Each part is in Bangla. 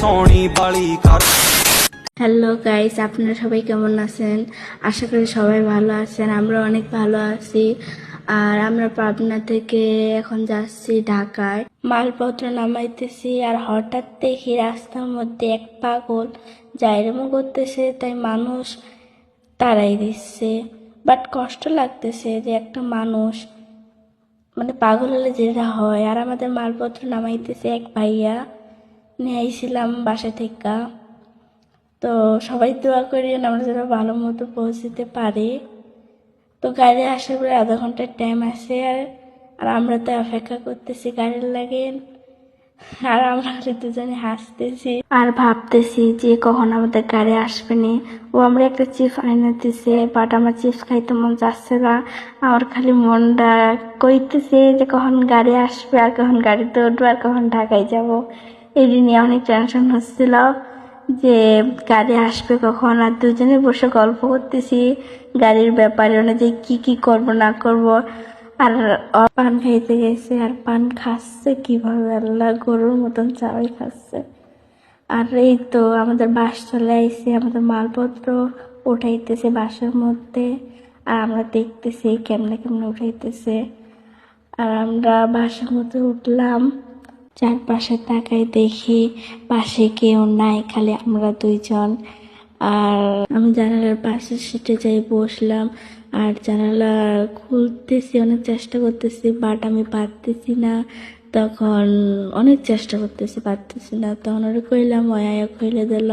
सोनी बाली कर। হ্যালো গাইস, আপনারা সবাই কেমন আছেন? আশা করি সবাই ভালো আছেন। আমরা অনেক ভালো আছি। আর আমরা পাবনা থেকে এখন যাচ্ছি ঢাকায়, মালপত্র নামাইতেছি। আর হঠাৎ দেখি রাস্তার মধ্যে এক পাগল জাইরেমো করতেছে, তাই মানুষ তাড়াই দিচ্ছে। বাট কষ্ট লাগতেছে যে একটা মানুষ মানে পাগল হলে যেটা হয়। আর আমাদের মালপত্র নামাইতেছে এক ভাইয়া, নিয়ে আইছিলাম বাসা থেকে। তো সবাই দোয়া করিয়েন আমরা যেন ভালো মতো পৌঁছতে পারি। তো গাড়ি আসার পরে আধা ঘন্টার টাইম আছে, আর আমরা তো অপেক্ষা করতেছি গাড়ির লাগে। আর আমরা খালি দুজনে হাসতেছি আর ভাবতেছি যে কখন আমাদের গাড়ি আসবে নি। ও আমরা একটা চিপস আইনে দিছে, বাট আমার চিপস খাইতে মন যাচ্ছে না। আমার খালি মনটা কইতেছে যে কখন গাড়ি আসবে, আর কখন গাড়িতে উঠবো, আর কখন ঢাকায় যাব। এই নিয়ে অনেক টেনশন হচ্ছিল যে গাড়ি আসবে কখন। আর দুজনে বসে গল্প করতেছি গাড়ির ব্যাপারে, যে কি কি করব না করব। আর পান খাইতে গেছে, আর পান খাচ্ছে কিভাবে আল্লাহ, গরুর মতন চাওয়াই খাচ্ছে। আর এই তো আমাদের বাস চলে আইছে, আমাদের মালপত্র উঠাইতেছে বাসের মধ্যে। আর আমরা দেখতেছি কেমনে কেমনে উঠাইতেছে। আর আমরা বাসের মধ্যে উঠলাম, চারপাশে তাকাই দেখি পাশে কেউ নাই, খালি আমরা দুইজন। আর আমি জানালার পাশের সিটে যাই বসলাম। আর জানালা খুলতেছি, অনেক চেষ্টা করতেছি, বাট আমি পারতেছি না। তখন অনেক চেষ্টা করতেছি, পারতেছি না। তখন ওরা কইলাম, ওয়া খুলে দিল,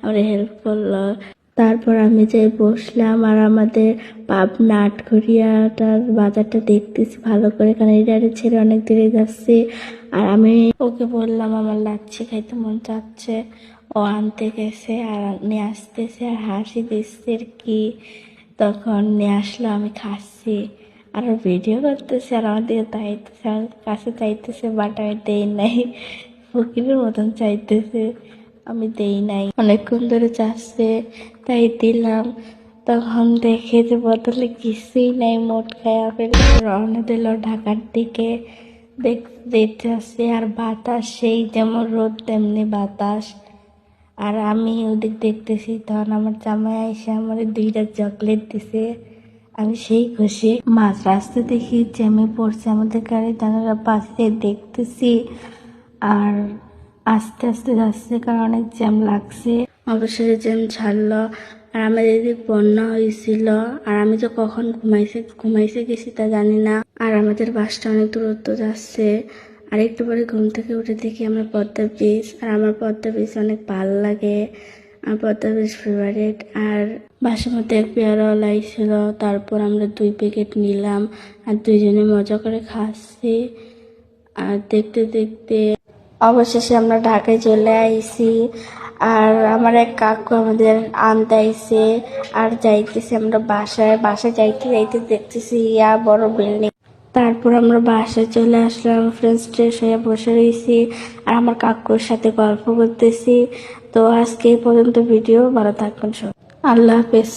আমরা হেল্প করলো। তারপর আমি যাই বসলাম। আর আমাদের পাবনা আটঘরিয়াটার বাজারটা দেখতেছি ভালো করে, কারণ এই গাড়ি ছেড়ে অনেক দূরে যাচ্ছে। আর আমি ওকে বললাম আমার লাচ্ছি খাইতে মন চাচ্ছে। ও আনতে গেছে আর নিয়ে আসতেছে, আর হাসি দিচ্ছে আর কি। তখন নিয়ে আসলো, আমি খাচ্ছি আর ও ভিডিও করতেছে, আর আমার দিকে চাইতেছে, আমার কাছে চাইতেছে, বাট আমি দেই নাই। ফকিরের মতন চাইতেছে, আমি দেই নাই। অনেকক্ষণ ধরে চাচ্ছে, তাই দিলাম। তখন দেখে যে বোতলে কিছুই নাই, মোট খায়া ফেলে রওনা দিল ঢাকার দিকে। দেখতে আসছে, আর বাতাস সেই যেমন রোদ তেমনি বাতাস। আর আমি ওদিক দেখতেছি, তখন আমার জামাই এসে আমার 2টা চকলেট দিছে। আমি সেই খুশি। মাঝ রাস্তা দেখি জ্যামে পড়ছে আমাদের গাড়ি, জানালা পাশে দেখতেছি। আর আস্তে আস্তে যাচ্ছে, কারণ অনেক জ্যাম লাগছে। অবশ্যই জ্যাম ছাড়লো। আর আমাদের এদিক বন্যা হয়েছিল। আর আমি যে কখন ঘুমাইছে গেছি তা জানি না। আর আমাদের বাসটা অনেক দূরত্ব যাচ্ছে। আর একটু পরে ঘুম থেকে উঠে দেখি আমরা পদ্মা ব্রিজ। আর আমার পদ্মা ব্রিজ অনেক ভালো লাগে, আমার পদ্মা ব্রিজ ফেভারিট। আর বাসার মধ্যে এক পেয়ারা লাইছিল, তারপর আমরা 2 প্যাকেট নিলাম, আর দুইজনে মজা করে খাচ্ছি। আর দেখতে দেখতে অবশেষে আমরা ঢাকায় চলে আইছি। আর আমার এক কাকু আমাদের আনতে আইছে। আর যাইতেছি আমরা বাসায় যাইতে যাইতে দেখতেছি বড় বিল্ডিং। তারপর আমরা বাসায় চলে আসলাম, ফ্রেশ হয়ে বসে রয়েছি, আর আমার কাকুর সাথে গল্প করতেছি। তো আজকে এই পর্যন্ত ভিডিও, ভালো থাকবেন সব, আল্লাহ হাফেজ।